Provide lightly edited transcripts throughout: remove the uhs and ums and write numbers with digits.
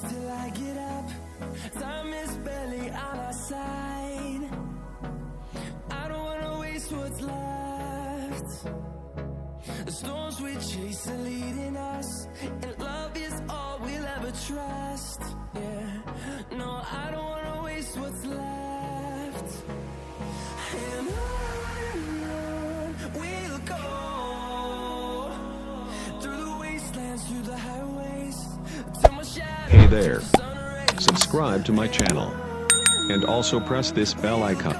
Till I get up, time is barely on our side. I don't wanna waste what's left. The storms we chase are leading us, and love is all we'll ever trust. Yeah, no, I don't wanna waste what's left. And on we'll go, through the wastelands, through the highways, till my shadow. Hey there. Subscribe to my channel. And also press this bell icon.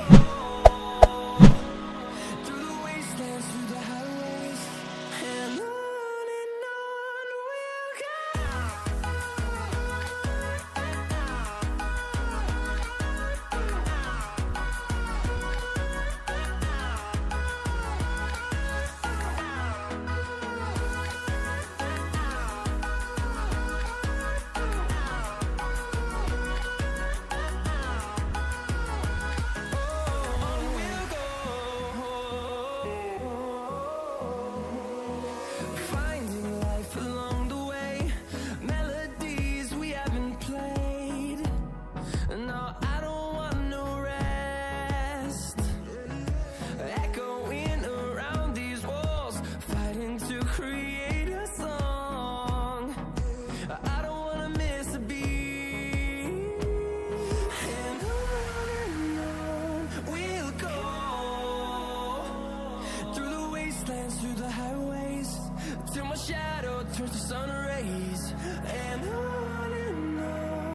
Through the highways, till my shadow turns to sun rays. And